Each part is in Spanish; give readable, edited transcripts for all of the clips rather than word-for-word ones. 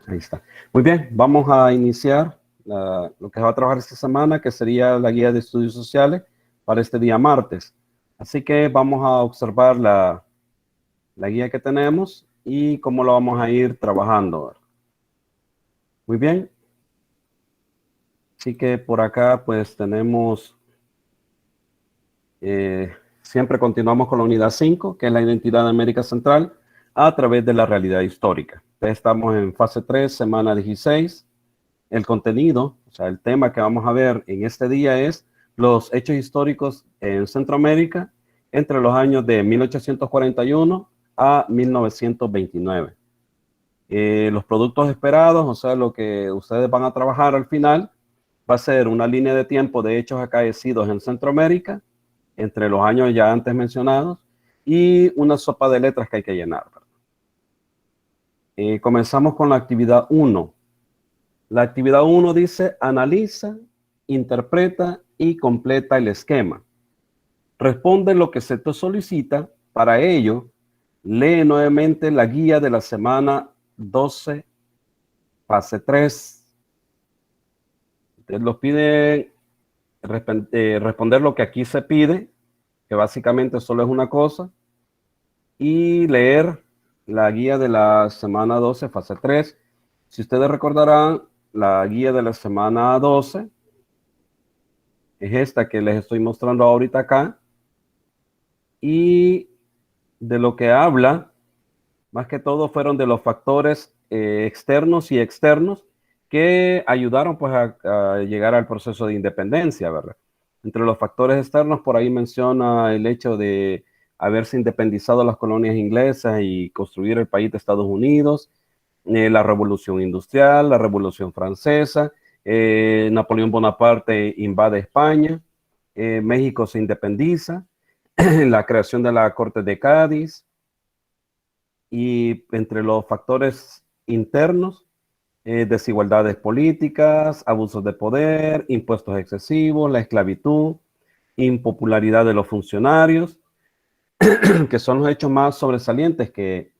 Ahí está. Muy bien, vamos a iniciar lo que va a trabajar esta semana, que sería la guía de estudios sociales para este día martes. Así que vamos a observar la guía que tenemos y cómo lo vamos a ir trabajando. Muy bien. Así que por acá pues tenemos, siempre continuamos con la unidad 5, que es la identidad de América Central a través de la realidad histórica. Estamos en fase 3, semana 16. El contenido, o sea, el tema que vamos a ver en este día es los hechos históricos en Centroamérica entre los años de 1841 a 1929. Los productos esperados, o sea, lo que ustedes van a trabajar al final, va a ser una línea de tiempo de hechos acaecidos en Centroamérica entre los años ya antes mencionados y una sopa de letras que hay que llenar. Comenzamos con la actividad 1. La actividad 1 dice, analiza, interpreta y completa el esquema. Responde lo que se te solicita. Para ello, lee nuevamente la guía de la semana 12, fase 3. Ustedes los piden responder lo que aquí se pide, que básicamente solo es una cosa, y leer la guía de la semana 12, fase 3. Si ustedes recordarán, la guía de la semana 12 es esta que les estoy mostrando ahorita acá, y de lo que habla, más que todo fueron de los factores externos y externos que ayudaron pues a llegar al proceso de independencia, ¿verdad? Entre los factores externos, por ahí menciona el hecho de haberse independizado las colonias inglesas y construir el país de Estados Unidos, la revolución industrial, la revolución francesa, Napoleón Bonaparte invade España, México se independiza, la creación de la Corte de Cádiz, y entre los factores internos, desigualdades políticas, abusos de poder, impuestos excesivos, la esclavitud, impopularidad de los funcionarios, que son los hechos más sobresalientes que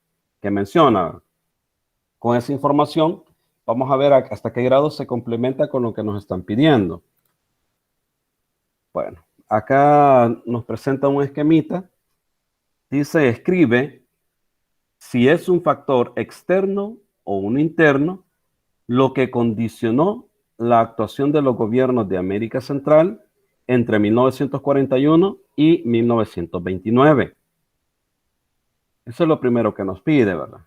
menciona. Con esa información vamos a ver hasta qué grado se complementa con lo que nos están pidiendo. Bueno, acá nos presenta un esquemita. Dice, escribe si es un factor externo o un interno lo que condicionó la actuación de los gobiernos de América Central entre 1941 y 1929. Eso es lo primero que nos pide, ¿verdad?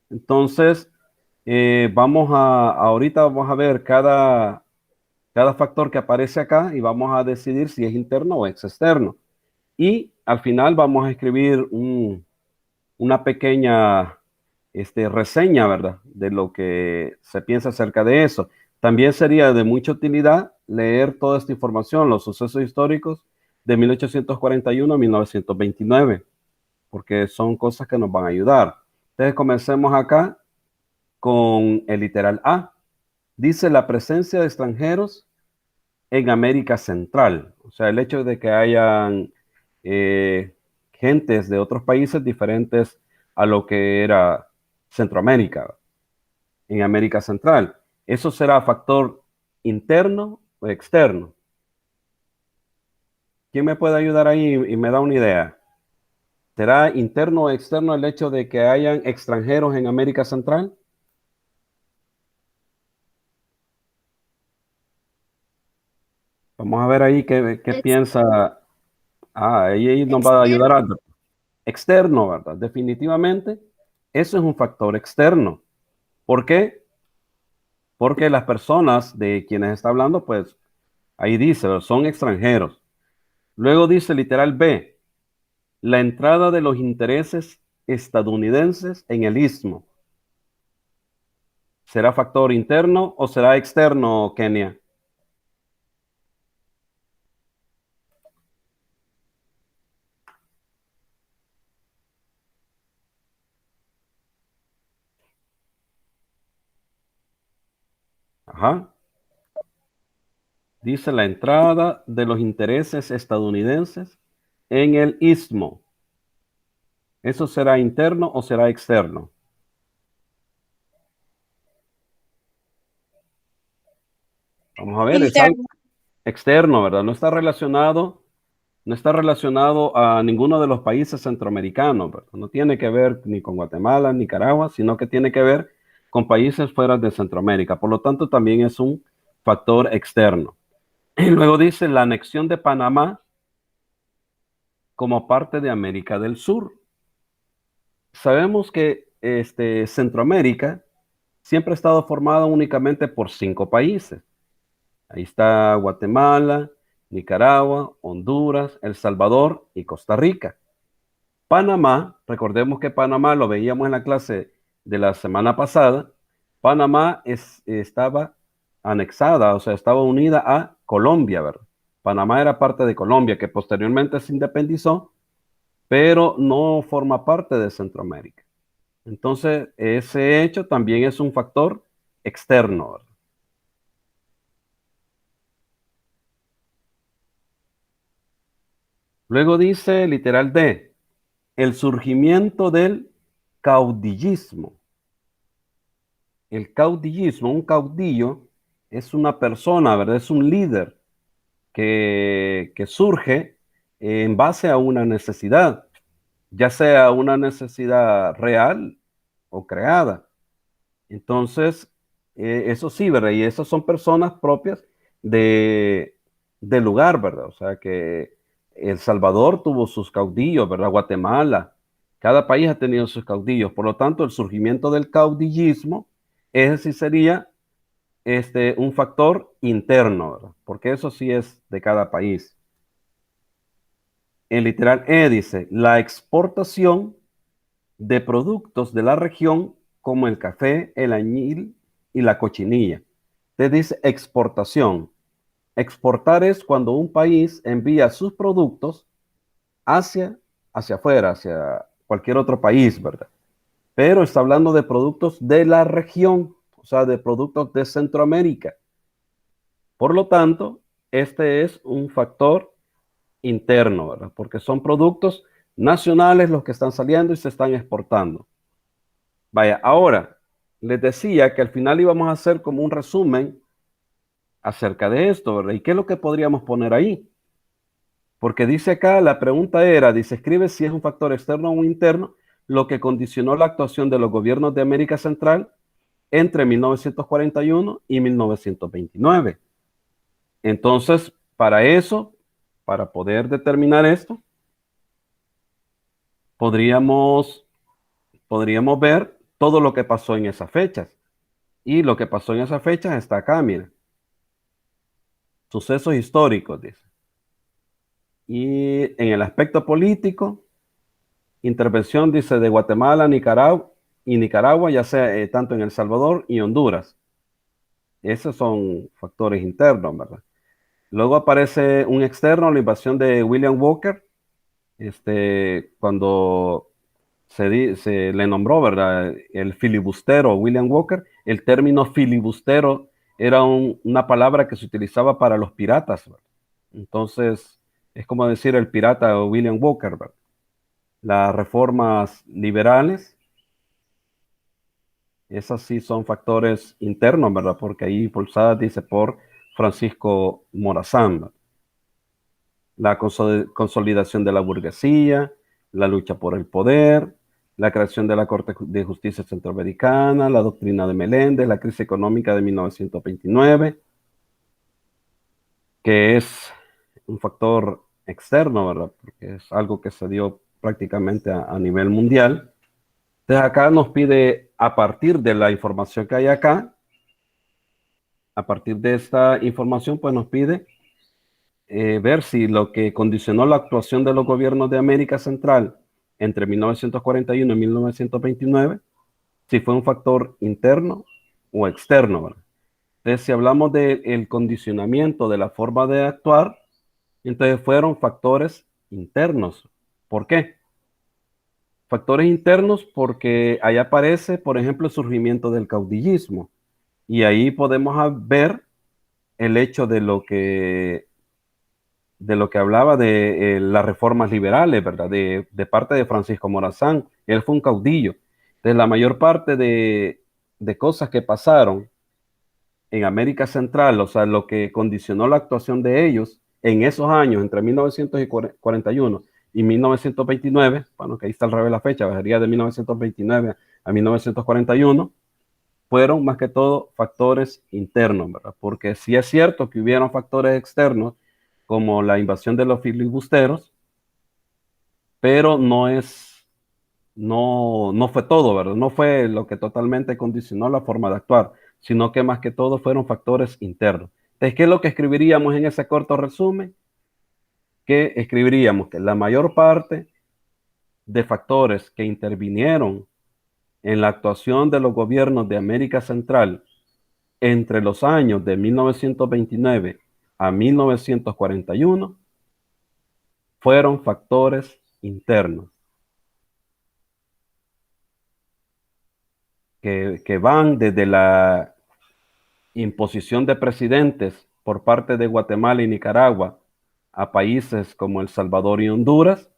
Entonces, ahorita vamos a ver cada factor que aparece acá y vamos a decidir si es interno o es externo. Y al final vamos a escribir una pequeña reseña, ¿verdad? De lo que se piensa acerca de eso. También sería de mucha utilidad leer toda esta información, los sucesos históricos de 1841 a 1929, porque son cosas que nos van a ayudar. Entonces comencemos acá con el literal A. Dice la presencia de extranjeros en América Central. O sea, el hecho de que hayan gentes de otros países diferentes a lo que era Centroamérica, en América Central. ¿Eso será factor interno o externo? ¿Quién me puede ayudar ahí y me da una idea? ¿Será interno o externo el hecho de que hayan extranjeros en América Central? Vamos a ver ahí qué piensa. Ahí nos va a ayudar Externo. algo. Externo, ¿verdad? Definitivamente, eso es un factor externo. ¿Por qué? Porque las personas de quienes está hablando, pues ahí dice, son extranjeros. Luego dice literal B, la entrada de los intereses estadounidenses en el istmo. ¿Será factor interno o será externo, Kenia? Ajá. Dice la entrada de los intereses estadounidenses en el istmo. ¿Eso será interno o será externo? Vamos a ver, es algo Interno. externo, ¿verdad? No está relacionado a ninguno de los países centroamericanos, ¿verdad? No tiene que ver ni con Guatemala, Nicaragua, sino que tiene que ver con países fuera de Centroamérica. Por lo tanto, también es un factor externo. Y luego dice la anexión de Panamá como parte de América del Sur. Sabemos que Centroamérica siempre ha estado formada únicamente por 5 países. Ahí está Guatemala, Nicaragua, Honduras, El Salvador y Costa Rica. Panamá, recordemos que Panamá, lo veíamos en la clase de la semana pasada, Panamá estaba anexada, o sea, estaba unida a Colombia, ¿verdad? Panamá era parte de Colombia, que posteriormente se independizó, pero no forma parte de Centroamérica. Entonces, ese hecho también es un factor externo, ¿verdad? Luego dice, literal D, el surgimiento del caudillismo. El caudillismo, un caudillo, es una persona, ¿verdad? Es un líder que surge en base a una necesidad, ya sea una necesidad real o creada. Entonces, eso sí, ¿verdad? Y esas son personas propias de, del lugar, ¿verdad? O sea que El Salvador tuvo sus caudillos, ¿verdad? Guatemala, cada país ha tenido sus caudillos. Por lo tanto, el surgimiento del caudillismo, ese sí sería un factor interno, ¿verdad? Porque eso sí es de cada país. El literal E dice, la exportación de productos de la región como el café, el añil y la cochinilla. Te dice exportación. Exportar es cuando un país envía sus productos hacia, hacia afuera, hacia cualquier otro país, ¿verdad? Pero está hablando de productos de la región, o sea, de productos de Centroamérica. Por lo tanto, este es un factor interno, ¿verdad? Porque son productos nacionales los que están saliendo y se están exportando. Vaya, ahora, les decía que al final íbamos a hacer como un resumen acerca de esto, ¿verdad? ¿Y qué es lo que podríamos poner ahí? Porque dice acá, la pregunta era, dice, escribe si es un factor externo o interno lo que condicionó la actuación de los gobiernos de América Central entre 1941 y 1929. Entonces, para eso, para poder determinar esto, podríamos, podríamos ver todo lo que pasó en esas fechas. Y lo que pasó en esas fechas está acá, mira. Sucesos históricos, dice. Y en el aspecto político, intervención, dice, de Guatemala, Nicaragua, ya sea tanto en El Salvador y Honduras. Esos son factores internos, ¿verdad? Luego aparece un externo, la invasión de William Walker, cuando se le nombró, ¿verdad? El filibustero William Walker. El término filibustero era una palabra que se utilizaba para los piratas, ¿verdad? Entonces, es como decir el pirata William Walker, ¿verdad? Las reformas liberales, esas sí son factores internos, ¿verdad? Porque ahí impulsadas, dice, por Francisco Morazán, ¿verdad? La consolidación de la burguesía, la lucha por el poder, la creación de la Corte de Justicia Centroamericana, la doctrina de Meléndez, la crisis económica de 1929, que es un factor externo, ¿verdad? Porque es algo que se dio prácticamente a nivel mundial. Entonces acá nos pide, a partir de la información que hay acá, a partir de esta información, pues nos pide ver si lo que condicionó la actuación de los gobiernos de América Central entre 1941 y 1929, si fue un factor interno o externo, ¿verdad? Entonces, si hablamos del condicionamiento de la forma de actuar, entonces fueron factores internos. ¿Por qué? Factores internos porque ahí aparece, por ejemplo, el surgimiento del caudillismo. Y ahí podemos ver el hecho de lo que hablaba de las reformas liberales, ¿verdad? De parte de Francisco Morazán. Él fue un caudillo. Entonces, la mayor parte de cosas que pasaron en América Central, o sea, lo que condicionó la actuación de ellos en esos años, entre 1941 y 1929, bueno, que ahí está al revés la fecha, bajaría de 1929 a 1941, fueron más que todo factores internos, ¿verdad? Porque sí es cierto que hubieron factores externos, como la invasión de los filibusteros, pero no fue todo, ¿verdad? No fue lo que totalmente condicionó la forma de actuar, sino que más que todo fueron factores internos. Entonces, ¿qué es lo que escribiríamos en ese corto resumen? Que escribiríamos que la mayor parte de factores que intervinieron en la actuación de los gobiernos de América Central entre los años de 1929 a 1941 fueron factores internos que van desde la imposición de presidentes por parte de Guatemala y Nicaragua a países como El Salvador y Honduras,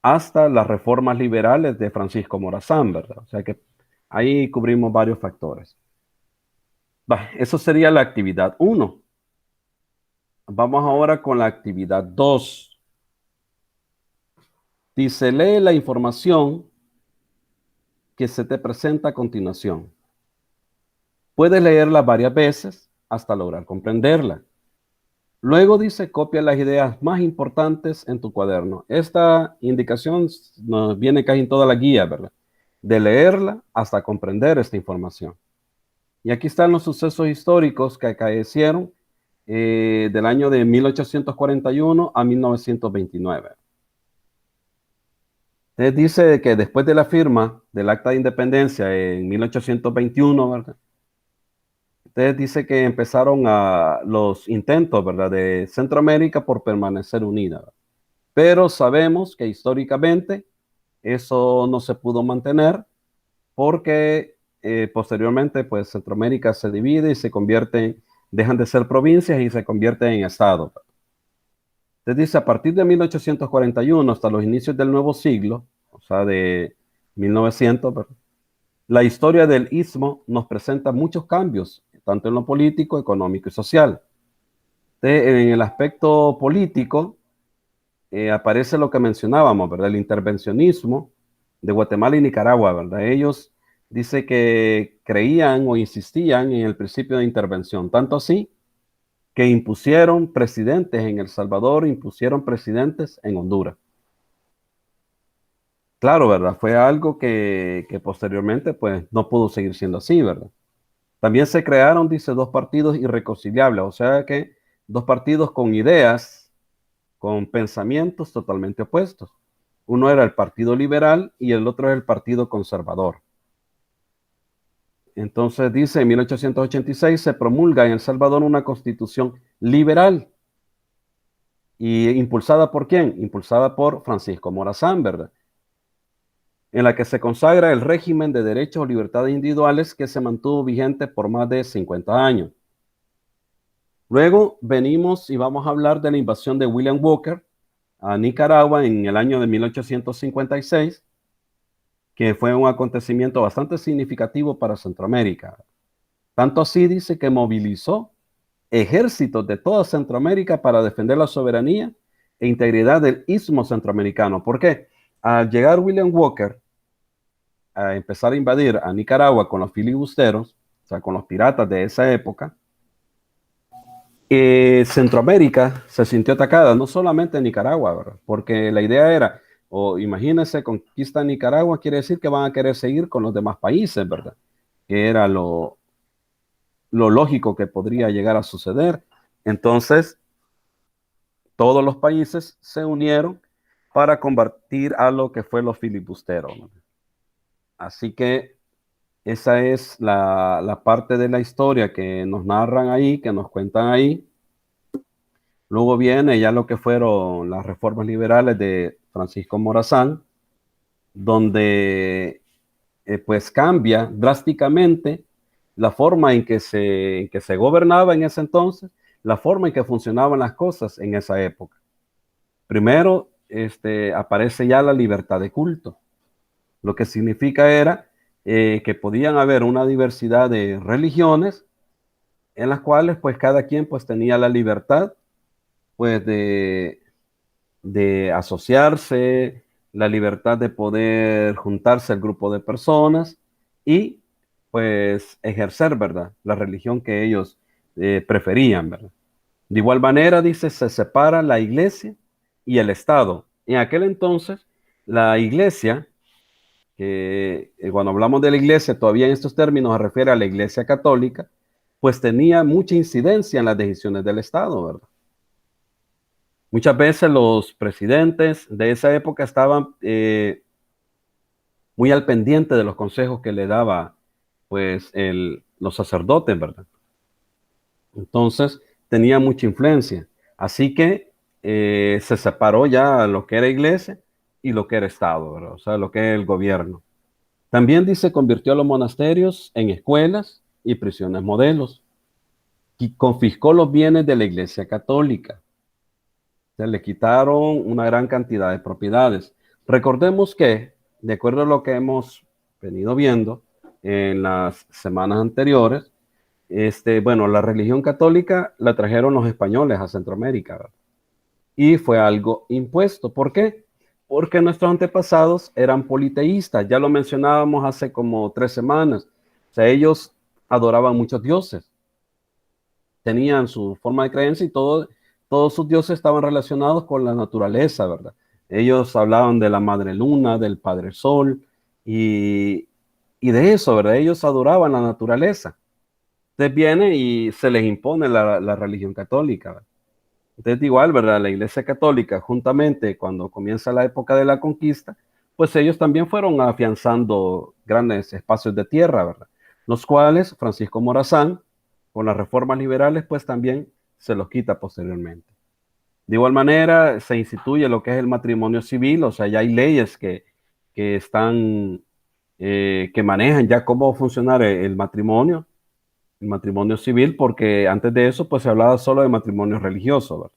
hasta las reformas liberales de Francisco Morazán, ¿verdad? O sea que ahí cubrimos varios factores. Eso sería la actividad 1. Vamos ahora con la actividad 2. Dice, lee la información que se te presenta a continuación. Puedes leerla varias veces hasta lograr comprenderla. Luego dice, copia las ideas más importantes en tu cuaderno. Esta indicación nos viene casi en toda la guía, ¿verdad? De leerla hasta comprender esta información. Y aquí están los sucesos históricos que acaecieron del año de 1841 a 1929. Entonces dice que después de la firma del Acta de Independencia en 1821, ¿verdad? Entonces dice que empezaron los intentos, ¿verdad?, de Centroamérica por permanecer unida. Pero sabemos que históricamente eso no se pudo mantener porque posteriormente, pues Centroamérica se divide y se convierte, dejan de ser provincias y se convierten en estados. Entonces dice, a partir de 1841 hasta los inicios del nuevo siglo, o sea, de 1900, ¿verdad?, la historia del Istmo nos presenta muchos cambios, tanto en lo político, económico y social. En el aspecto político, aparece lo que mencionábamos, ¿verdad? El intervencionismo de Guatemala y Nicaragua, ¿verdad? Ellos dice que creían o insistían en el principio de intervención, tanto así que impusieron presidentes en El Salvador, impusieron presidentes en Honduras. Claro, ¿verdad? Fue algo que posteriormente pues no pudo seguir siendo así, ¿verdad? También se crearon, dice, dos partidos irreconciliables, o sea que dos partidos con ideas, con pensamientos totalmente opuestos. Uno era el Partido Liberal y el otro era el Partido Conservador. Entonces dice, en 1886 se promulga en El Salvador una constitución liberal. ¿Y impulsada por quién? Impulsada por Francisco Morazán, ¿verdad? En la que se consagra el régimen de derechos o libertades individuales que se mantuvo vigente por más de 50 años. Luego venimos y vamos a hablar de la invasión de William Walker a Nicaragua en el año de 1856, que fue un acontecimiento bastante significativo para Centroamérica. Tanto así dice que movilizó ejércitos de toda Centroamérica para defender la soberanía e integridad del istmo centroamericano. ¿Por qué? Al llegar William Walker a empezar a invadir a Nicaragua con los filibusteros, o sea, con los piratas de esa época, Centroamérica se sintió atacada, no solamente Nicaragua, ¿verdad? Porque la idea era, o imagínense, conquista Nicaragua, quiere decir que van a querer seguir con los demás países, ¿verdad? Que era lo lógico que podría llegar a suceder. Entonces, todos los países se unieron para combatir a lo que fue los filibusteros, ¿no? Así que esa es la parte de la historia que nos narran ahí, que nos cuentan ahí. Luego viene ya lo que fueron las reformas liberales de Francisco Morazán, donde pues cambia drásticamente la forma en que se gobernaba en ese entonces, la forma en que funcionaban las cosas en esa época. Primero, aparece ya la libertad de culto, lo que significa era que podían haber una diversidad de religiones, en las cuales pues cada quien pues tenía la libertad pues de asociarse, la libertad de poder juntarse al grupo de personas y pues ejercer, ¿verdad? La religión que ellos preferían, ¿verdad? De igual manera, dice, se separa la iglesia y el Estado. En aquel entonces, la iglesia, que cuando hablamos de la iglesia, todavía en estos términos se refiere a la iglesia católica, pues tenía mucha incidencia en las decisiones del Estado, ¿verdad? Muchas veces los presidentes de esa época estaban muy al pendiente de los consejos que le daba pues los sacerdotes, ¿verdad? Entonces tenía mucha influencia. Así que se separó ya lo que era iglesia y lo que era Estado, ¿verdad? O sea, lo que es el gobierno. También dice, convirtió a los monasterios en escuelas y prisiones modelos y confiscó los bienes de la iglesia católica. Se le quitaron una gran cantidad de propiedades. Recordemos que, de acuerdo a lo que hemos venido viendo en las semanas anteriores, bueno, la religión católica la trajeron los españoles a Centroamérica, ¿verdad? Y fue algo impuesto. ¿Por qué? Porque nuestros antepasados eran politeístas, ya lo mencionábamos hace como 3 semanas. O sea, ellos adoraban muchos dioses, tenían su forma de creencia y todos sus dioses estaban relacionados con la naturaleza, ¿verdad? Ellos hablaban de la madre luna, del padre sol y de eso, ¿verdad? Ellos adoraban la naturaleza. Entonces viene y se les impone la religión católica, ¿verdad? Entonces igual, ¿verdad? La Iglesia Católica, juntamente cuando comienza la época de la conquista, pues ellos también fueron afianzando grandes espacios de tierra, ¿verdad? Los cuales Francisco Morazán, con las reformas liberales, pues también se los quita posteriormente. De igual manera, se instituye lo que es el matrimonio civil, o sea, ya hay leyes que están, que manejan ya cómo funcionar el matrimonio civil, porque antes de eso, pues se hablaba solo de matrimonio religioso, ¿verdad?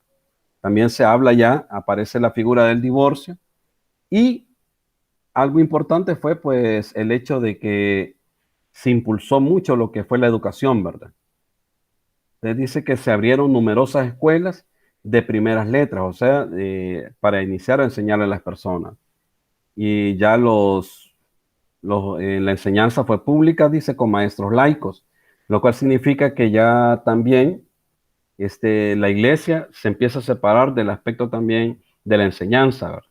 También se habla ya, aparece la figura del divorcio y algo importante fue pues el hecho de que se impulsó mucho lo que fue la educación, ¿verdad? Usted dice que se abrieron numerosas escuelas de primeras letras, o sea, para iniciar a enseñar a las personas. Y ya la enseñanza fue pública, dice, con maestros laicos, lo cual significa que ya también la iglesia se empieza a separar del aspecto también de la enseñanza, ¿verdad?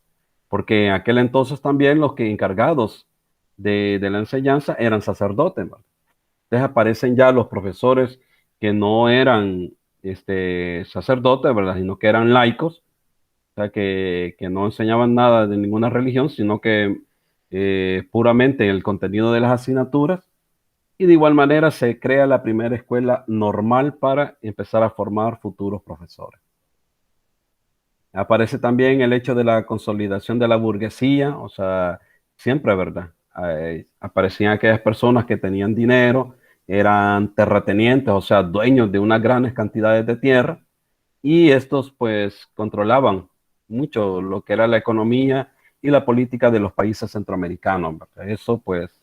Porque en aquel entonces también los que encargados de la enseñanza eran sacerdotes, ¿verdad? Entonces aparecen ya los profesores que no eran sacerdotes, ¿verdad? Sino que eran laicos, o sea, que no enseñaban nada de ninguna religión, sino que puramente el contenido de las asignaturas. Y de igual manera se crea la primera escuela normal para empezar a formar futuros profesores. Aparece también el hecho de la consolidación de la burguesía, o sea, siempre, ¿verdad? Aparecían aquellas personas que tenían dinero, eran terratenientes, o sea, dueños de unas grandes cantidades de tierra, y estos pues controlaban mucho lo que era la economía y la política de los países centroamericanos, ¿verdad? Eso pues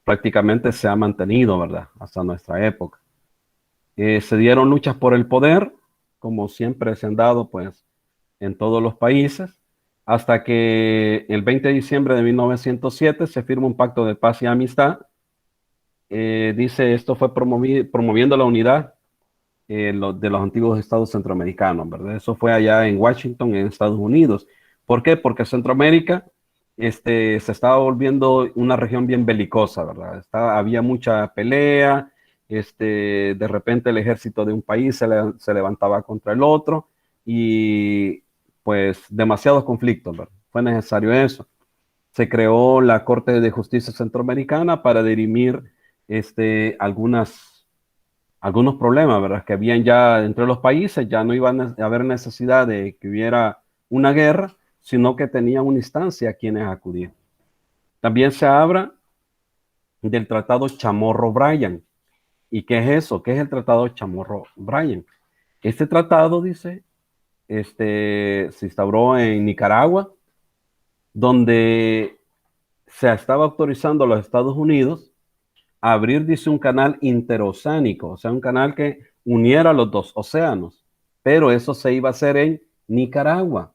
prácticamente se ha mantenido, ¿verdad? Hasta nuestra época. Se dieron luchas por el poder, como siempre se han dado pues en todos los países, hasta que el 20 de diciembre de 1907 se firma un pacto de paz y amistad. Dice, esto fue promoviendo la unidad de los antiguos estados centroamericanos, ¿verdad? Eso fue allá en Washington, en Estados Unidos. ¿Por qué? Porque Centroamérica se estaba volviendo una región bien belicosa, ¿verdad? Había mucha pelea, de repente el ejército de un país se levantaba contra el otro y pues demasiados conflictos, ¿verdad? Fue necesario eso. Se creó la Corte de Justicia Centroamericana para dirimir algunos problemas, ¿verdad? Que habían ya entre los países, ya no iba a haber necesidad de que hubiera una guerra, sino que tenían una instancia a quienes acudir. También se habla del Tratado Chamorro-Bryan. ¿Y qué es eso? ¿Qué es el Tratado Chamorro-Bryan? Este tratado, dice, se instauró en Nicaragua, donde se estaba autorizando a los Estados Unidos abrir, dice, un canal interoceánico, o sea, un canal que uniera los dos océanos, pero eso se iba a hacer en Nicaragua.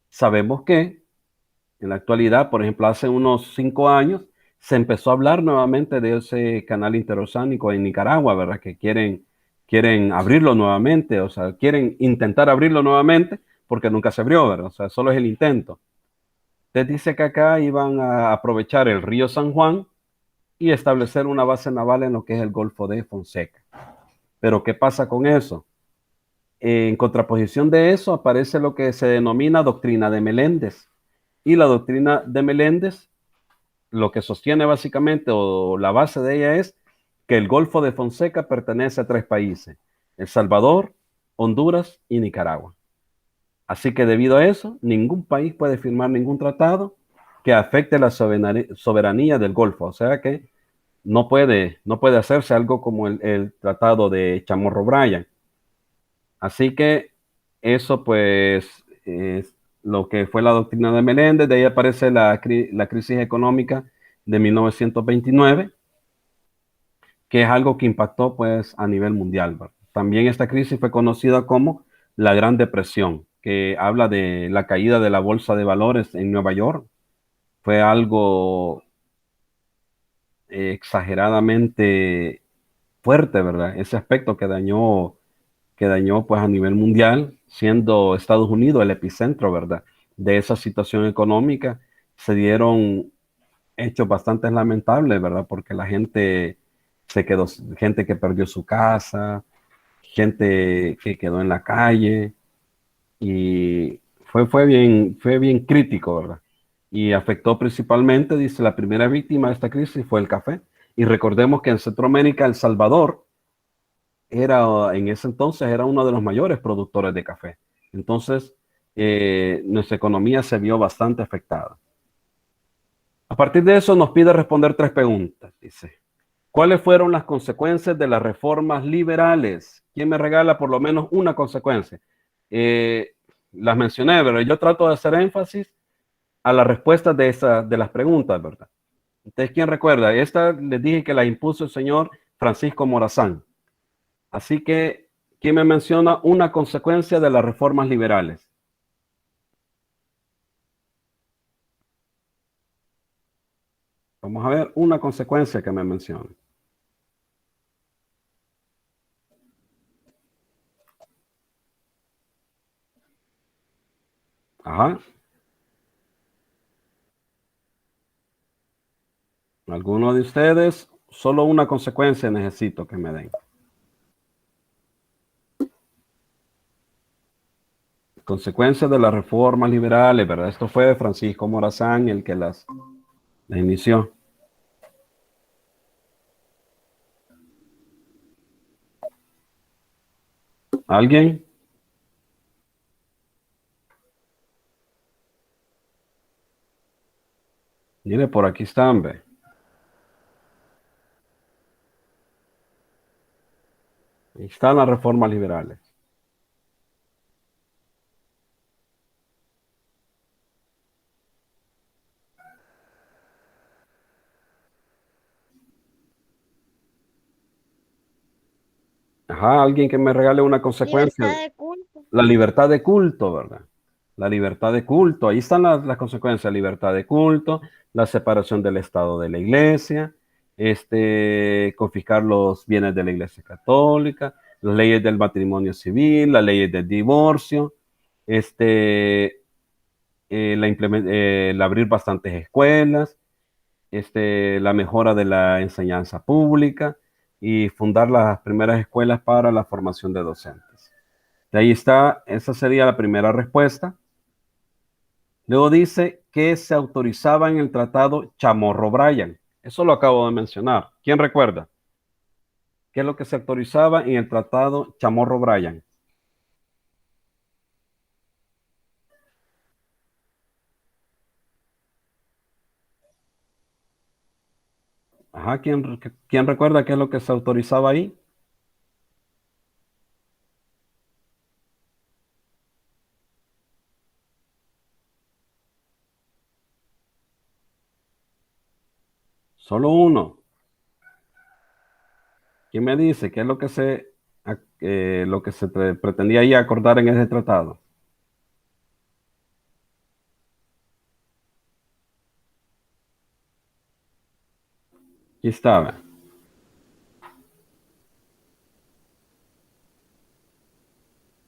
Sabemos que en la actualidad, por ejemplo, hace unos 5 años, se empezó a hablar nuevamente de ese canal interoceánico en Nicaragua, ¿verdad? Que quieren abrirlo nuevamente, o sea, quieren intentar abrirlo nuevamente porque nunca se abrió, ¿verdad? O sea, solo es el intento. Usted dice que acá iban a aprovechar el río San Juan y establecer una base naval en lo que es el Golfo de Fonseca. Pero ¿qué pasa con eso? En contraposición de eso aparece lo que se denomina doctrina de Meléndez. Y la doctrina de Meléndez lo que sostiene básicamente, o la base de ella es que el Golfo de Fonseca pertenece a 3 países: El Salvador, Honduras y Nicaragua. Así que debido a eso, ningún país puede firmar ningún tratado que afecte la soberanía del Golfo. O sea que no puede hacerse algo como el tratado de Chamorro Bryan. Así que eso pues es lo que fue la doctrina de Meléndez. De ahí aparece la crisis económica de 1929, que es algo que impactó pues a nivel mundial, ¿verdad? También esta crisis fue conocida como la Gran Depresión, que habla de la caída de la bolsa de valores en Nueva York. Fue algo exageradamente fuerte, ¿verdad? Ese aspecto que dañó pues a nivel mundial, siendo Estados Unidos el epicentro, ¿verdad? De esa situación económica. Se dieron hechos bastante lamentables, ¿verdad? Porque la gente gente que perdió su casa, gente que quedó en la calle, y fue bien crítico, ¿verdad? Y afectó principalmente, dice, la primera víctima de esta crisis fue el café. Y recordemos que en Centroamérica, El Salvador en ese entonces era uno de los mayores productores de café. Entonces, nuestra economía se vio bastante afectada. A partir de eso nos pide responder 3 preguntas. Dice, ¿cuáles fueron las consecuencias de las reformas liberales? ¿Quién me regala por lo menos una consecuencia? Eh, las mencioné, pero yo trato de hacer énfasis a las respuestas de las preguntas, ¿verdad? Entonces, ¿quién recuerda? Esta les dije que la impuso el señor Francisco Morazán. Así que, ¿quién me menciona una consecuencia de las reformas liberales? Vamos a ver una consecuencia que me mencione. Ajá. ¿Alguno de ustedes? Solo una consecuencia necesito que me den. Consecuencias de las reformas liberales, ¿verdad? Esto fue Francisco Morazán el que las inició. ¿Alguien? Mire, por aquí están, ve. Ahí están las reformas liberales. Ajá, alguien que me regale una consecuencia. Libertad de culto. La libertad de culto, ¿verdad? La libertad de culto. Ahí están las consecuencias: libertad de culto, la separación del Estado de la Iglesia, confiscar los bienes de la Iglesia Católica, las leyes del matrimonio civil, las leyes del divorcio, el abrir bastantes escuelas, la mejora de la enseñanza pública y fundar las primeras escuelas para la formación de docentes. De ahí está, esa sería la primera respuesta. Luego dice que se autorizaba en el tratado Chamorro-Bryan. Eso lo acabo de mencionar. ¿Quién recuerda? ¿Qué es lo que se autorizaba en el tratado Chamorro-Bryan? Ajá, ¿quién recuerda qué es lo que se autorizaba ahí? Solo uno. ¿Quién me dice qué es lo que se pretendía ahí acordar en ese tratado? Aquí estaba.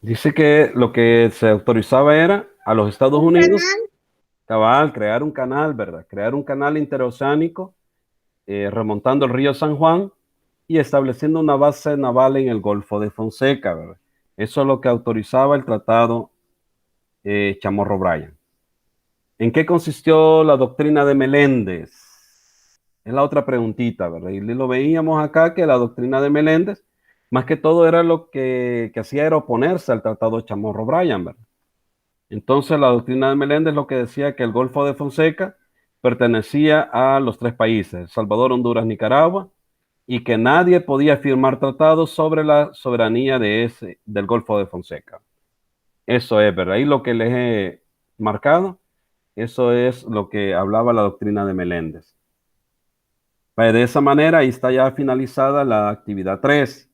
Dice que lo que se autorizaba era a los Estados Un Unidos, canal. cabal, crear un canal, ¿verdad? Crear un canal interoceánico remontando el río San Juan y estableciendo una base naval en el Golfo de Fonseca, ¿verdad? Eso es lo que autorizaba el tratado Chamorro Bryan. ¿En qué consistió la doctrina de Meléndez? Es la otra preguntita, ¿verdad? Y lo veíamos acá que la doctrina de Meléndez, más que todo era lo que hacía era oponerse al tratado Chamorro Bryan, ¿verdad? Entonces la doctrina de Meléndez lo que decía que el Golfo de Fonseca pertenecía a los tres países, El Salvador, Honduras, Nicaragua, y que nadie podía firmar tratados sobre la soberanía del Golfo de Fonseca. Eso es, ¿verdad? Y lo que les he marcado, eso es lo que hablaba la doctrina de Meléndez. Pues de esa manera, ahí está ya finalizada la actividad 3.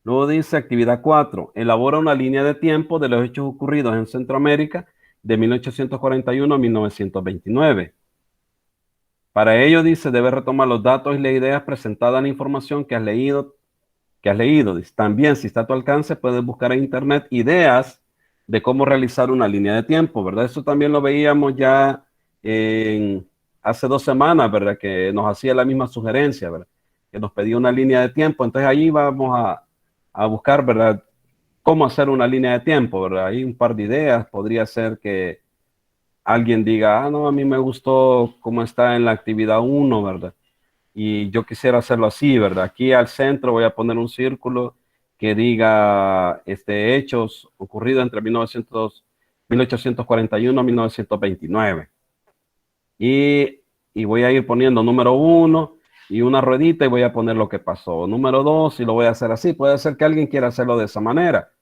Luego dice actividad 4. Elabora una línea de tiempo de los hechos ocurridos en Centroamérica de 1841 a 1929. Para ello, dice, debe retomar los datos y las ideas presentadas en la información que has leído. Dice, también, si está a tu alcance, puedes buscar en internet ideas de cómo realizar una línea de tiempo, ¿verdad? Eso también lo veíamos ya hace 2 semanas, ¿verdad? Que nos hacía la misma sugerencia, ¿verdad? Que nos pedía una línea de tiempo. Entonces ahí vamos a buscar, ¿verdad? Cómo hacer una línea de tiempo, ¿verdad? Hay un par de ideas. Podría ser que alguien diga, ah, no, a mí me gustó cómo está en la actividad 1, ¿verdad? Y yo quisiera hacerlo así, ¿verdad? Aquí al centro voy a poner un círculo que diga hechos ocurridos entre 1841 y 1929. Y voy a ir poniendo número 1 y una ruedita y voy a poner lo que pasó. Número 2 y lo voy a hacer así. Puede ser que alguien quiera hacerlo de esa manera.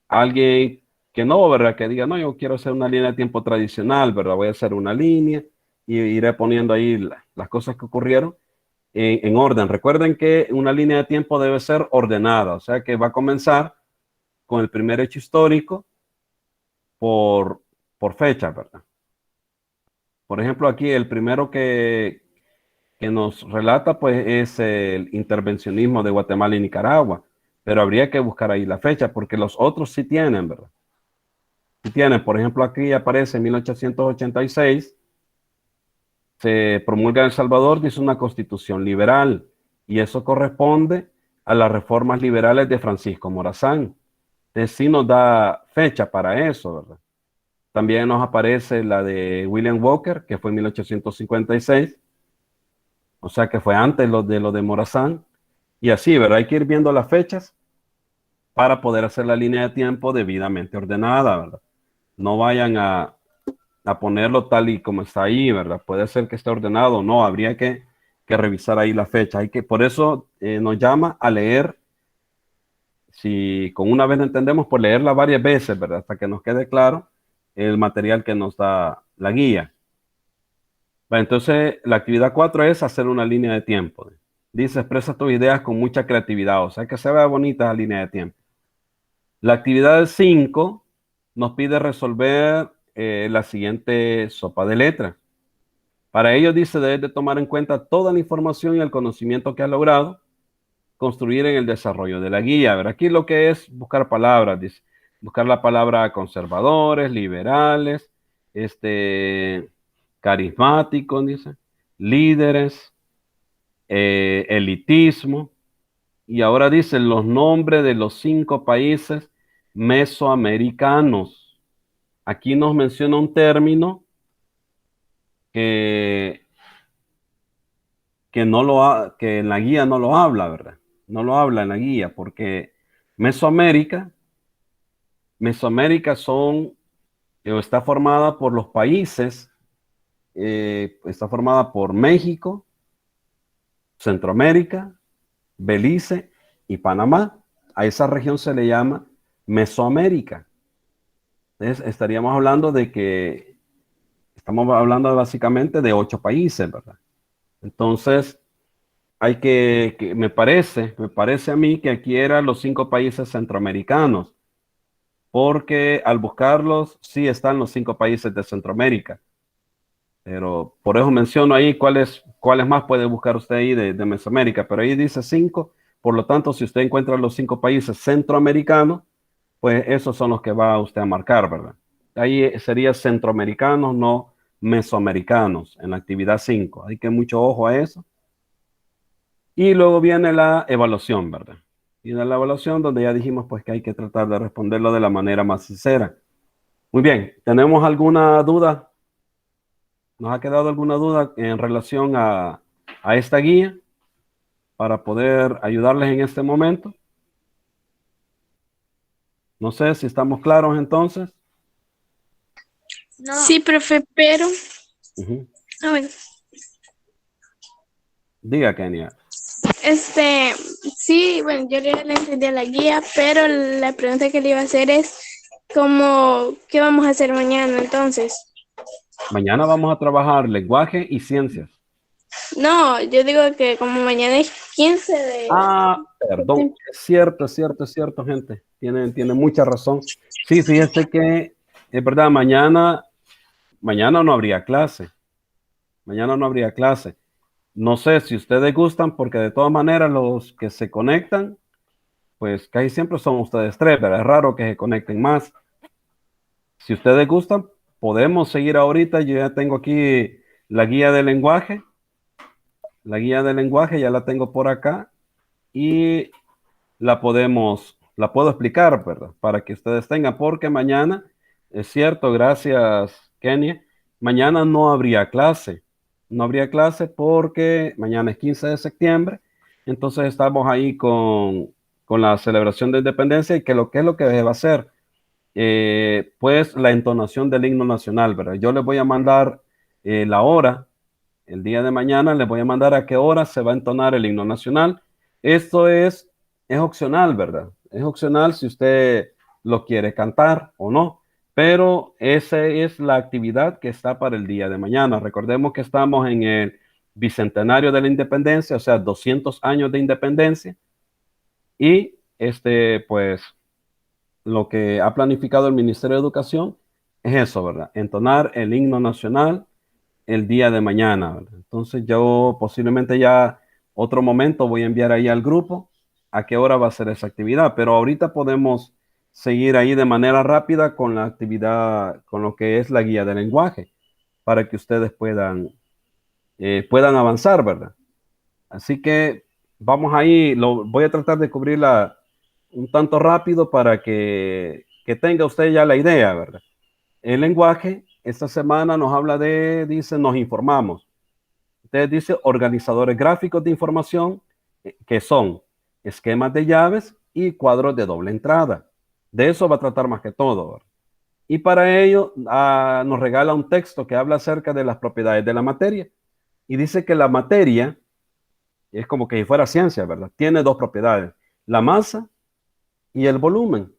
Alguien que no, ¿verdad? Que diga, no, yo quiero hacer una línea de tiempo tradicional, ¿verdad? Voy a hacer una línea y iré poniendo ahí las cosas que ocurrieron en orden. Recuerden que una línea de tiempo debe ser ordenada, o sea que va a comenzar con el primer hecho histórico por, por fecha, ¿verdad? Por ejemplo, aquí el primero que nos relata pues es el intervencionismo de Guatemala y Nicaragua, pero habría que buscar ahí la fecha porque los otros sí tienen, ¿verdad? Sí tienen, por ejemplo, aquí aparece en 1886, se promulga en El Salvador, dice una constitución liberal, y eso corresponde a las reformas liberales de Francisco Morazán. Entonces sí nos da fecha para eso, ¿verdad? También nos aparece la de William Walker, que fue en 1856, o sea que fue antes lo de Morazán, y así, ¿verdad? Hay que ir viendo las fechas para poder hacer la línea de tiempo debidamente ordenada, ¿verdad? No vayan a ponerlo tal y como está ahí, ¿verdad? Puede ser que esté ordenado, no, habría que revisar ahí la fecha. Por eso nos llama a leer, si con una vez no entendemos, por leerla varias veces, ¿verdad? Hasta que nos quede claro el material que nos da la guía. Bueno, entonces, la actividad 4 es hacer una línea de tiempo. Dice, expresa tus ideas con mucha creatividad, o sea, que se vea bonita la línea de tiempo. La actividad 5 nos pide resolver la siguiente sopa de letras. Para ello, dice, debes de tomar en cuenta toda la información y el conocimiento que has logrado construir en el desarrollo de la guía. A ver, aquí lo que es buscar palabras, dice, buscar la palabra conservadores, liberales, carismáticos, dice, líderes, elitismo, y ahora dicen los nombres de los 5 países mesoamericanos. Aquí nos menciona un término que que en la guía no lo habla, ¿verdad? No lo habla en la guía, porque Mesoamérica, Mesoamérica está formada por los países, está formada por México, Centroamérica, Belice y Panamá. A esa región se le llama Mesoamérica. Entonces, estaríamos hablando de que estamos hablando básicamente de 8 países, ¿verdad? Entonces, me parece a mí que aquí eran los 5 países centroamericanos, porque al buscarlos sí están los 5 países de Centroamérica. Pero por eso menciono ahí cuáles más puede buscar usted ahí de Mesoamérica. Pero ahí dice 5, por lo tanto, si usted encuentra los 5 países centroamericanos, pues esos son los que va usted a marcar, ¿verdad? Ahí sería centroamericanos, no mesoamericanos, en la actividad 5. Hay que mucho ojo a eso. Y luego viene la evaluación, ¿verdad? Viene la evaluación donde ya dijimos pues que hay que tratar de responderlo de la manera más sincera. Muy bien, ¿tenemos alguna duda? ¿Nos ha quedado alguna duda en relación a esta guía para poder ayudarles en este momento? No sé si estamos claros entonces. No. Sí, profe, pero... Uh-huh. A ver. Diga, Kenia. Sí, bueno, yo le entendí a la guía, pero la pregunta que le iba a hacer es como, ¿qué vamos a hacer mañana entonces? Mañana vamos a trabajar lenguaje y ciencias. No, yo digo que como mañana es 15 de... Perdón, es cierto, gente. Tiene mucha razón. Sí, fíjese que es verdad, mañana no habría clase. Mañana no habría clase. No sé si ustedes gustan, porque de todas maneras los que se conectan, pues casi siempre son ustedes 3, pero es raro que se conecten más. Si ustedes gustan, podemos seguir ahorita. Yo ya tengo aquí la guía de lenguaje. La guía de lenguaje ya la tengo por acá y la puedo explicar, ¿verdad? Para que ustedes tengan, porque mañana, es cierto, gracias, Kenia, mañana no habría clase. No habría clase porque mañana es 15 de septiembre, entonces estamos ahí con la celebración de independencia y que es lo que va a hacer. Pues la entonación del himno nacional, ¿verdad? Yo les voy a mandar la hora, el día de mañana les voy a mandar a qué hora se va a entonar el himno nacional. Esto es opcional, ¿verdad? Es opcional si usted lo quiere cantar o no, pero esa es la actividad que está para el día de mañana. Recordemos que estamos en el bicentenario de la independencia, o sea, 200 años de independencia, y pues lo que ha planificado el Ministerio de Educación es eso, ¿verdad? Entonar el himno nacional el día de mañana, ¿verdad? Entonces yo posiblemente ya otro momento voy a enviar ahí al grupo a qué hora va a ser esa actividad, pero ahorita podemos seguir ahí de manera rápida con la actividad, con lo que es la guía de lenguaje, para que ustedes puedan avanzar, ¿verdad? Así que vamos ahí, voy a tratar de cubrirla un tanto rápido para que tenga usted ya la idea, ¿verdad? El lenguaje, esta semana nos habla dice, nos informamos. Ustedes dice organizadores gráficos de información, que son esquemas de llaves y cuadros de doble entrada. De eso va a tratar más que todo, ¿verdad? Y para ello nos regala un texto que habla acerca de las propiedades de la materia. Y dice que la materia, es como que si fuera ciencia, ¿verdad? Tiene 2 propiedades, la masa y el volumen.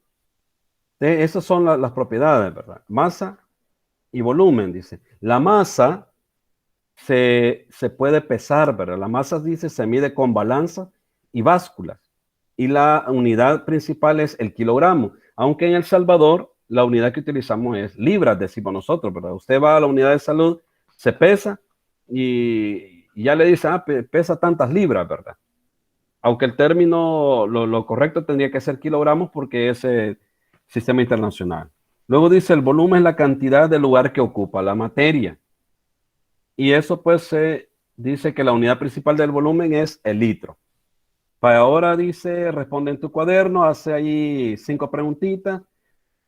Esas son las propiedades, ¿verdad? Masa y volumen, dice. La masa se puede pesar, ¿verdad? La masa, dice, se mide con balanza y básculas. Y la unidad principal es el kilogramo. Aunque en El Salvador, la unidad que utilizamos es libras, decimos nosotros, ¿verdad? Usted va a la unidad de salud, se pesa y ya le dice, pesa tantas libras, ¿verdad? Aunque el término, lo correcto tendría que ser kilogramos porque es el sistema internacional. Luego dice, el volumen es la cantidad de lugar que ocupa la materia. Y eso pues se dice que la unidad principal del volumen es el litro. Para ahora dice, responde en tu cuaderno, hace ahí 5 preguntitas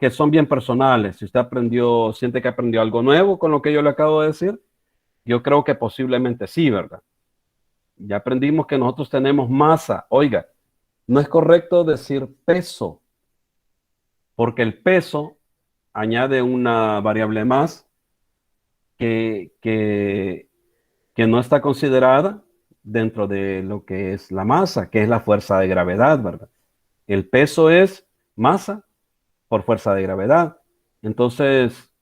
que son bien personales. Si usted siente que aprendió algo nuevo con lo que yo le acabo de decir, yo creo que posiblemente sí, ¿verdad? Ya aprendimos que nosotros tenemos masa. Oiga, no es correcto decir peso, porque el peso añade una variable más que, que, que no está considerada dentro de lo que es la masa, que es la fuerza de gravedad, ¿verdad? El peso es masa por fuerza de gravedad. Entonces,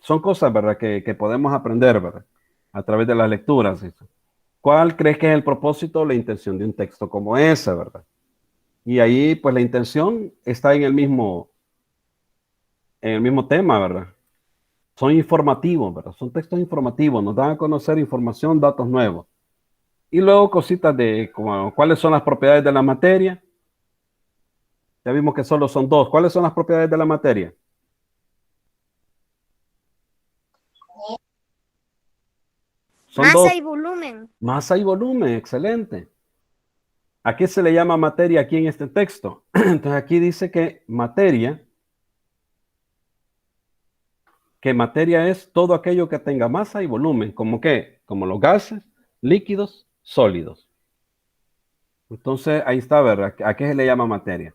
son cosas, ¿verdad? Que podemos aprender, ¿verdad? A través de las lecturas. Eso. ¿Cuál crees que es el propósito o la intención de un texto como ese, verdad? Y ahí, pues la intención está en el mismo tema, ¿verdad? Son informativos, ¿verdad? Son textos informativos, nos dan a conocer información, datos nuevos. Y luego cositas de como, cuáles son las propiedades de la materia. Ya vimos que solo son dos. ¿Cuáles son las propiedades de la materia? Son dos. Masa y volumen. Masa y volumen, excelente. ¿A qué se le llama materia aquí en este texto? Entonces aquí dice que materia es todo aquello que tenga masa y volumen. ¿Cómo qué? Como los gases, líquidos, sólidos. Entonces ahí está, ¿verdad? ¿A qué se le llama materia?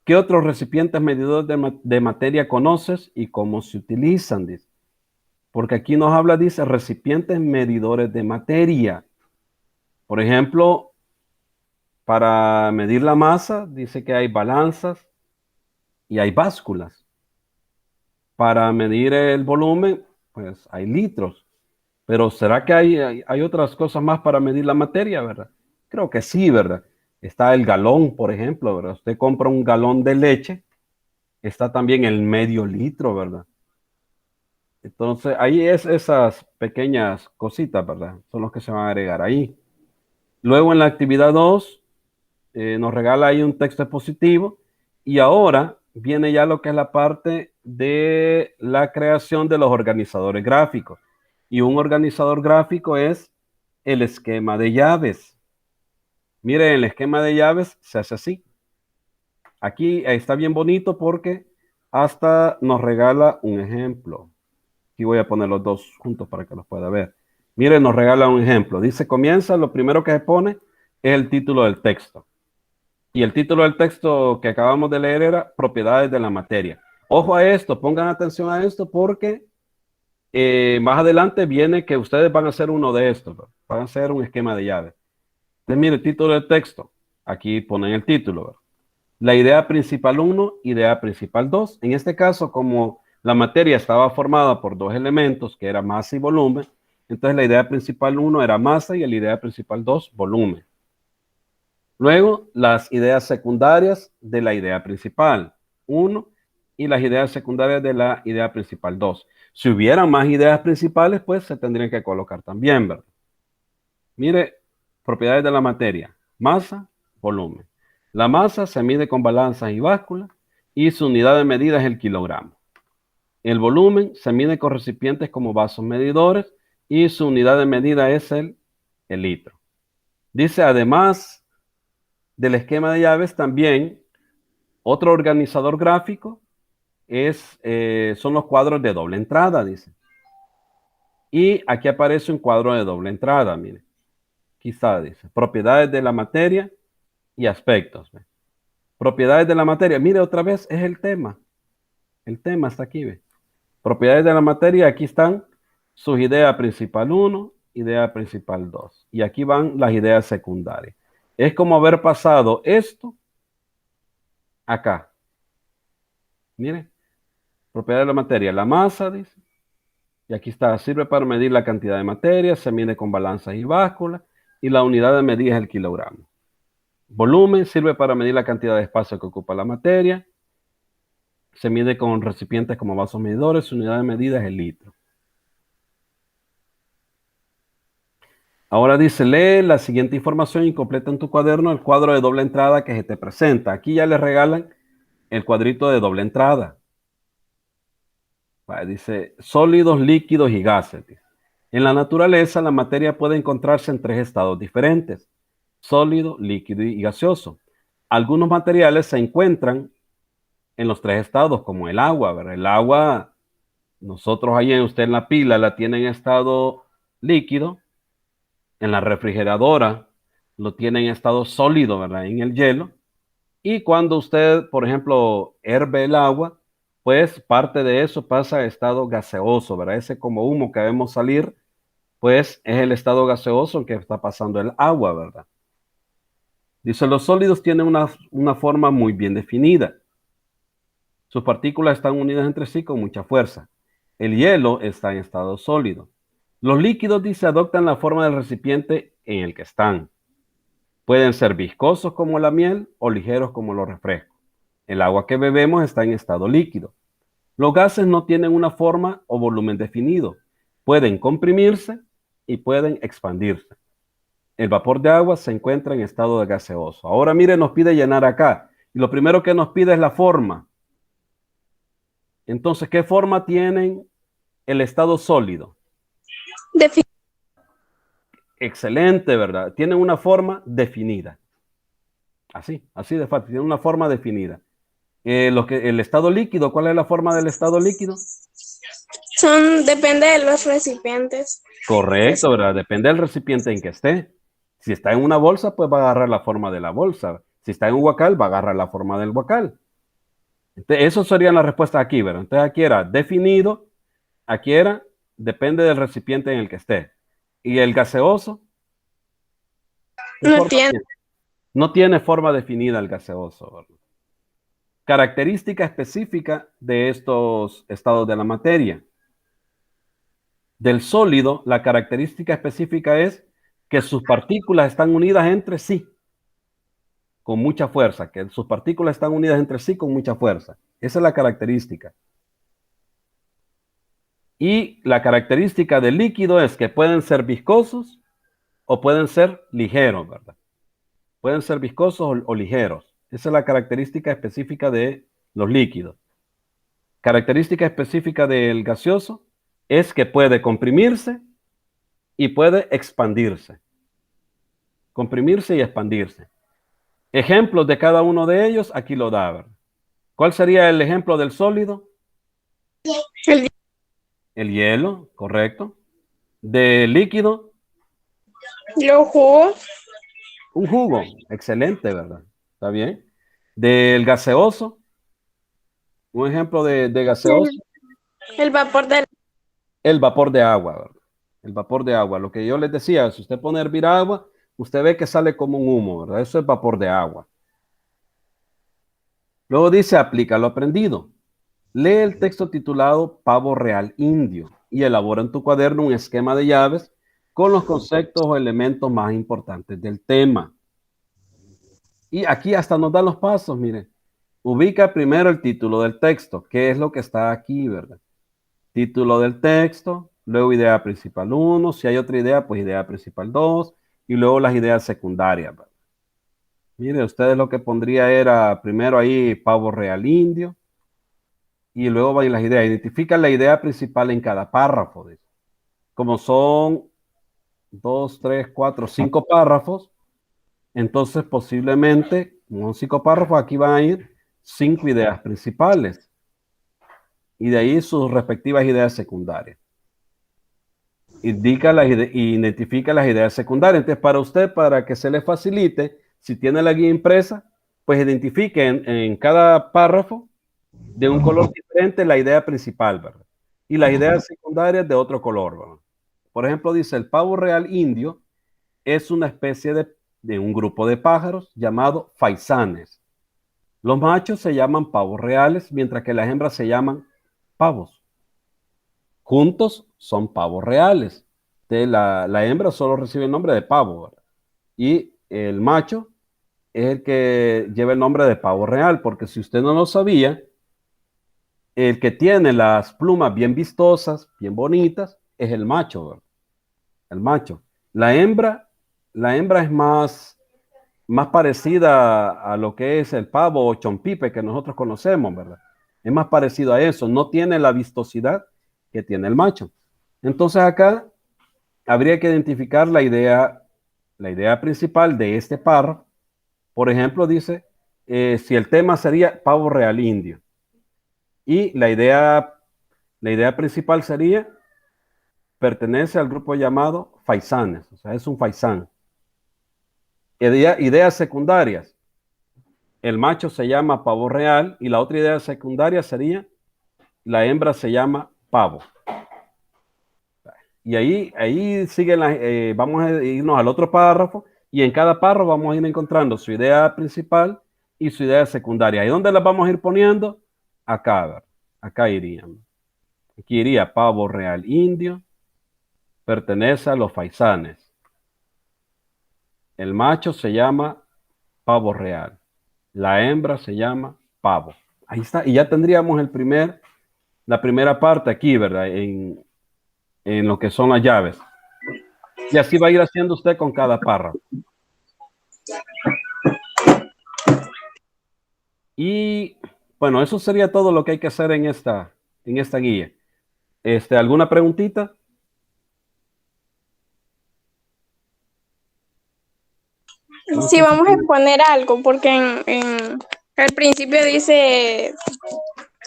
¿Qué otros recipientes medidores de materia conoces y cómo se utilizan? Dice. Porque aquí nos habla, dice, recipientes medidores de materia. Por ejemplo, para medir la masa, dice que hay balanzas y hay básculas. Para medir el volumen, pues hay litros. Pero ¿será que hay otras cosas más para medir la materia, verdad? Creo que sí, ¿verdad? Está el galón, por ejemplo, ¿verdad? Usted compra un galón de leche, está también el medio litro, ¿verdad? Entonces, ahí es esas pequeñas cositas, ¿verdad? Son los que se van a agregar ahí. Luego en la actividad 2 nos regala ahí un texto expositivo y ahora viene ya lo que es la parte de la creación de los organizadores gráficos. Y un organizador gráfico es el esquema de llaves. Miren, el esquema de llaves se hace así. Aquí está bien bonito porque hasta nos regala un ejemplo. Aquí voy a poner los dos juntos para que los pueda ver. Miren, nos regala un ejemplo. Dice, comienza, lo primero que se pone es el título del texto. Y el título del texto que acabamos de leer era propiedades de la materia. Ojo a esto, pongan atención a esto porque más adelante viene que ustedes van a hacer uno de estos, ¿verdad? Van a hacer un esquema de llaves. Entonces, mire, el título del texto. Aquí ponen el título, ¿verdad? La idea principal 1, idea principal 2. En este caso, como la materia estaba formada por dos elementos, que era masa y volumen, entonces la idea principal 1 era masa y la idea principal 2, volumen. Luego, las ideas secundarias de la idea principal 1 y las ideas secundarias de la idea principal 2. Si hubieran más ideas principales, pues se tendrían que colocar también, ¿verdad? Mire, propiedades de la materia, masa, volumen. La masa se mide con balanzas y básculas y su unidad de medida es el kilogramo. El volumen se mide con recipientes como vasos medidores y su unidad de medida es el litro. Dice, además del esquema de llaves, también otro organizador gráfico son los cuadros de doble entrada, dice. Y aquí aparece un cuadro de doble entrada, mire. Aquí está, dice, propiedades de la materia y aspectos. ¿Ve? Propiedades de la materia, mire otra vez, es el tema. El tema está aquí, ¿ve? Propiedades de la materia, aquí están sus ideas principal 1, idea principal 2. Y aquí van las ideas secundarias. Es como haber pasado esto acá. Mire, propiedad de la materia, la masa, dice. Y aquí está, sirve para medir la cantidad de materia, se mide con balanzas y básculas, y la unidad de medida es el kilogramo. Volumen sirve para medir la cantidad de espacio que ocupa la materia, se mide con recipientes como vasos medidores, su unidad de medida es el litro. Ahora dice, lee la siguiente información y completa en tu cuaderno el cuadro de doble entrada que se te presenta. Aquí ya le regalan el cuadrito de doble entrada. Dice, sólidos, líquidos y gases. En la naturaleza, la materia puede encontrarse en tres estados diferentes, sólido, líquido y gaseoso. Algunos materiales se encuentran en los tres estados, como el agua, ¿verdad? El agua, nosotros ahí usted en la pila la tiene en estado líquido, en la refrigeradora lo tiene en estado sólido, ¿verdad? En el hielo. Y cuando usted, por ejemplo, herve el agua, pues parte de eso pasa a estado gaseoso, ¿verdad? Ese como humo que vemos salir, pues es el estado gaseoso en que está pasando el agua, ¿verdad? Dice, los sólidos tienen una forma muy bien definida. Sus partículas están unidas entre sí con mucha fuerza. El hielo está en estado sólido. Los líquidos, dice, adoptan la forma del recipiente en el que están. Pueden ser viscosos como la miel o ligeros como los refrescos. El agua que bebemos está en estado líquido. Los gases no tienen una forma o volumen definido. Pueden comprimirse y pueden expandirse. El vapor de agua se encuentra en estado de gaseoso. Ahora mire, nos pide llenar acá. Y lo primero que nos pide es la forma. Entonces, ¿qué forma tienen el estado sólido? Excelente, ¿verdad? Tienen una forma definida. Así de fácil, tienen una forma definida. El estado líquido, ¿cuál es la forma del estado líquido? Depende de los recipientes. Correcto, ¿verdad? Depende del recipiente en que esté. Si está en una bolsa, pues va a agarrar la forma de la bolsa. Si está en un huacal, va a agarrar la forma del huacal. Entonces, eso serían las respuestas aquí, ¿verdad? Entonces aquí era definido, aquí era depende del recipiente en el que esté. Y el gaseoso, No tiene. No tiene forma definida el gaseoso, ¿verdad? Característica específica de estos estados de la materia. Del sólido, la característica específica es que sus partículas están unidas entre sí con mucha fuerza, que sus partículas están unidas entre sí con mucha fuerza. Esa es la característica. Y la característica del líquido es que pueden ser viscosos o pueden ser ligeros, ¿verdad? Pueden ser viscosos o ligeros. Esa es la característica específica de los líquidos. Característica específica del gaseoso es que puede comprimirse y puede expandirse. Comprimirse y expandirse. Ejemplos de cada uno de ellos, aquí lo da. ¿Verdad? ¿Cuál sería el ejemplo del sólido? El hielo, correcto. Del líquido. Los jugos. Un jugo, excelente, ¿verdad? ¿Está bien? Del gaseoso. Un ejemplo de gaseoso. El vapor del... El vapor de agua, ¿verdad? El vapor de agua. Lo que yo les decía, si usted pone a hervir agua, usted ve que sale como un humo, ¿verdad? Eso es vapor de agua. Luego dice, aplica lo aprendido. Lee el texto titulado Pavo Real Indio y elabora en tu cuaderno un esquema de llaves con los conceptos o elementos más importantes del tema. Y aquí hasta nos dan los pasos, mire. Ubica primero el título del texto, qué es lo que está aquí, ¿verdad? Título del texto, luego idea principal 1, si hay otra idea, pues idea principal 2, y luego las ideas secundarias, ¿verdad? Mire, ustedes lo que pondría era primero ahí pavo real indio, y luego van las ideas. Identifica la idea principal en cada párrafo. ¿Dice? Como son 2, 3, 4, 5 párrafos, entonces posiblemente, con 5 párrafos, aquí van a ir 5 ideas principales. Y de ahí sus respectivas ideas secundarias. Identifica las ideas secundarias. Entonces, para usted, para que se le facilite, si tiene la guía impresa, pues identifique en cada párrafo de un color diferente la idea principal, ¿verdad? Y las ideas secundarias de otro color, ¿verdad? Por ejemplo, dice, el pavo real indio es una especie de un grupo de pájaros llamado faisanes. Los machos se llaman pavos reales, mientras que las hembras se llaman pavos. Juntos son pavos reales. La hembra solo recibe el nombre de pavo, ¿verdad? Y el macho es el que lleva el nombre de pavo real, porque si usted no lo sabía, el que tiene las plumas bien vistosas, bien bonitas, es el macho, ¿verdad? El macho. La hembra es más parecida a lo que es el pavo o chompipe que nosotros conocemos, ¿verdad? Es más parecido a eso, no tiene la vistosidad que tiene el macho. Entonces acá habría que identificar la idea principal de este párrafo. Por ejemplo, dice, si el tema sería pavo real indio. Y la idea principal sería, pertenece al grupo llamado faisanes, o sea, es un faisán. Ideas secundarias. El macho se llama pavo real y la otra idea secundaria sería, la hembra se llama pavo. Y ahí siguen vamos a irnos al otro párrafo y en cada párrafo vamos a ir encontrando su idea principal y su idea secundaria. ¿Y dónde las vamos a ir poniendo? Acá, ¿verdad? Acá irían. Aquí iría pavo real indio. pertenece a los faisanes. El macho se llama pavo real. La hembra se llama pavo. Ahí está. Y ya tendríamos la primera parte aquí, ¿verdad? En lo que son las llaves. Y así va a ir haciendo usted con cada párrafo. Y bueno, eso sería todo lo que hay que hacer en esta guía. ¿Alguna preguntita? No Sí, sé si vamos a exponer algo, porque al principio dice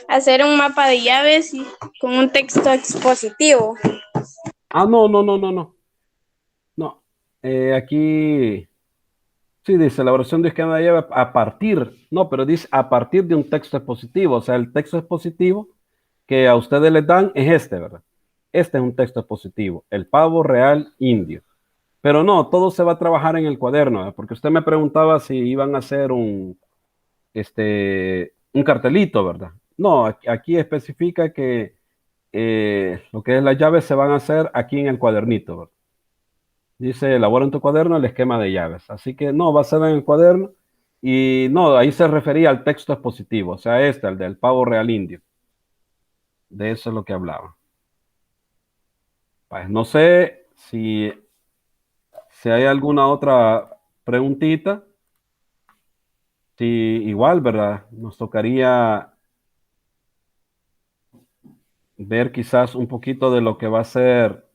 hacer un mapa de llaves y con un texto expositivo. no, no, no, no, no. No. Aquí sí dice la oración de esquema de llave a partir, no, pero dice a partir de un texto expositivo. O sea, el texto expositivo que a ustedes les dan es este, ¿verdad? Este es un texto expositivo, el pavo real indio. Pero no, todo se va a trabajar en el cuaderno, ¿verdad? Porque usted me preguntaba si iban a hacer un cartelito, ¿verdad? No, aquí especifica que lo que es las llaves se van a hacer aquí en el cuadernito, ¿verdad? Dice, elabora en tu cuaderno el esquema de llaves. Así que no, va a ser en el cuaderno. Y no, ahí se refería al texto expositivo, o sea, el del pavo real indio. De eso es lo que hablaba. Pues no sé si hay alguna otra preguntita. Si igual, ¿verdad? Nos tocaría ver quizás un poquito de lo que va a ser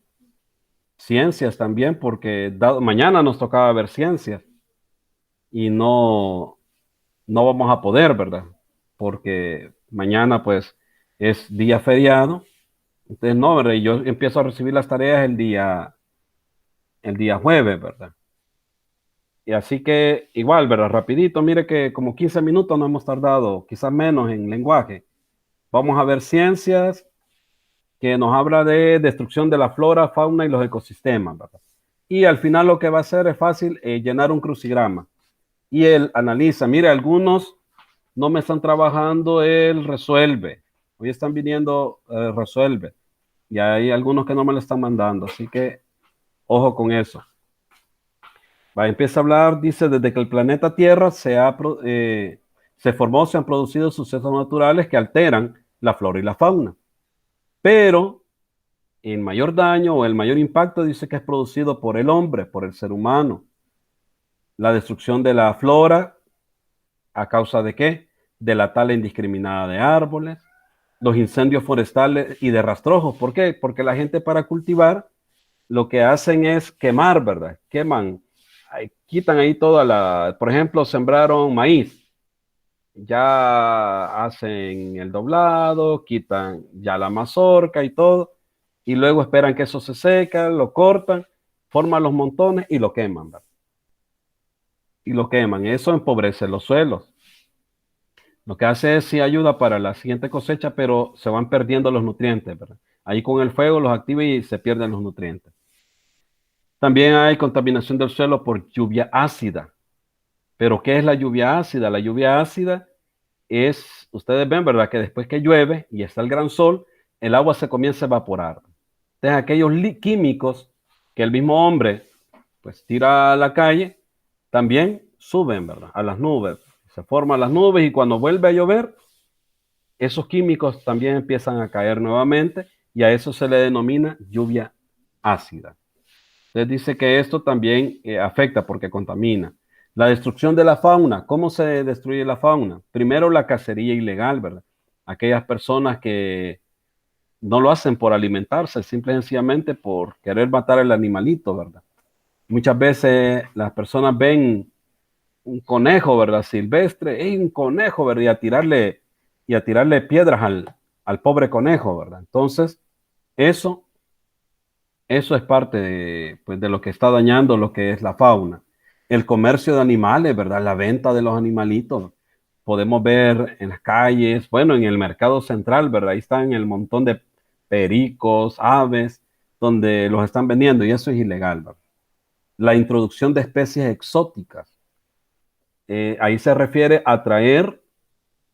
ciencias también, porque mañana nos tocaba ver ciencias y no vamos a poder, ¿verdad? Porque mañana pues es día feriado. Entonces no, ¿verdad? Y yo empiezo a recibir las tareas el día jueves, ¿verdad? Y así que igual, ¿verdad? Rapidito, mire que como 15 minutos no hemos tardado, quizás menos en lenguaje. Vamos a ver ciencias que nos habla de destrucción de la flora, fauna y los ecosistemas, ¿verdad? Y al final lo que va a hacer es fácil, llenar un crucigrama. Y él analiza, mire, algunos no me están trabajando el resuelve. Hoy están viniendo resuelve. Y hay algunos que no me lo están mandando. Así que ojo con eso. Empieza a hablar, dice, desde que el planeta Tierra se formó, se han producido sucesos naturales que alteran la flora y la fauna. Pero el mayor daño o el mayor impacto dice que es producido por el hombre, por el ser humano. La destrucción de la flora, ¿a causa de qué? De la tala indiscriminada de árboles, los incendios forestales y de rastrojos. ¿Por qué? Porque la gente para cultivar lo que hacen es quemar, ¿verdad? Queman, quitan ahí por ejemplo, sembraron maíz, ya hacen el doblado, quitan ya la mazorca y todo, y luego esperan que eso se seca, lo cortan, forman los montones y lo queman, ¿verdad? Y lo queman. Eso empobrece los suelos. Lo que hace es sí ayuda para la siguiente cosecha, pero se van perdiendo los nutrientes, ¿verdad? Ahí con el fuego los activa y se pierden los nutrientes. También hay contaminación del suelo por lluvia ácida. ¿Pero qué es la lluvia ácida? La lluvia ácida es, ustedes ven, ¿verdad? Que después que llueve y está el gran sol, el agua se comienza a evaporar. Entonces aquellos químicos que el mismo hombre pues tira a la calle, también suben, ¿verdad? A las nubes. Se forman las nubes y cuando vuelve a llover, esos químicos también empiezan a caer nuevamente y a eso se le denomina lluvia ácida. Entonces dice que esto también afecta porque contamina. La destrucción de la fauna. ¿Cómo se destruye la fauna? Primero la cacería ilegal, ¿verdad? Aquellas personas que no lo hacen por alimentarse, simple y sencillamente por querer matar al animalito, ¿verdad? Muchas veces las personas ven un conejo, ¿verdad? Silvestre, ¡ey, un conejo!, ¿verdad? Y a tirarle piedras al pobre conejo, ¿verdad? Entonces, eso, eso es parte pues, de lo que está dañando lo que es la fauna. El comercio de animales, ¿verdad? La venta de los animalitos. Podemos ver en las calles, bueno, en el mercado central, ¿verdad? Ahí están el montón de pericos, aves, donde los están vendiendo y eso es ilegal, ¿verdad? La introducción de especies exóticas. Ahí se refiere a traer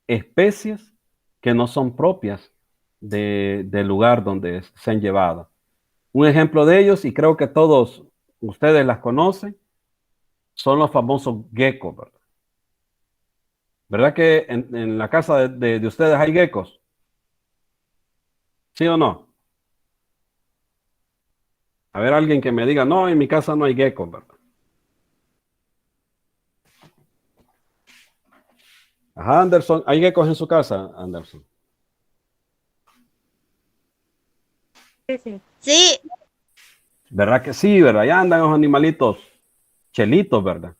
especies que no son propias del lugar donde se han llevado. Un ejemplo de ellos, y creo que todos ustedes las conocen, son los famosos geckos, ¿verdad? ¿Verdad que en la casa de ustedes hay geckos? ¿Sí o no? A ver, alguien que me diga, no, en mi casa no hay geckos, ¿verdad? Ajá, Anderson, ¿hay geckos en su casa, Anderson? Sí, ¿Verdad que sí, verdad? Ya andan los animalitos chelitos, ¿verdad?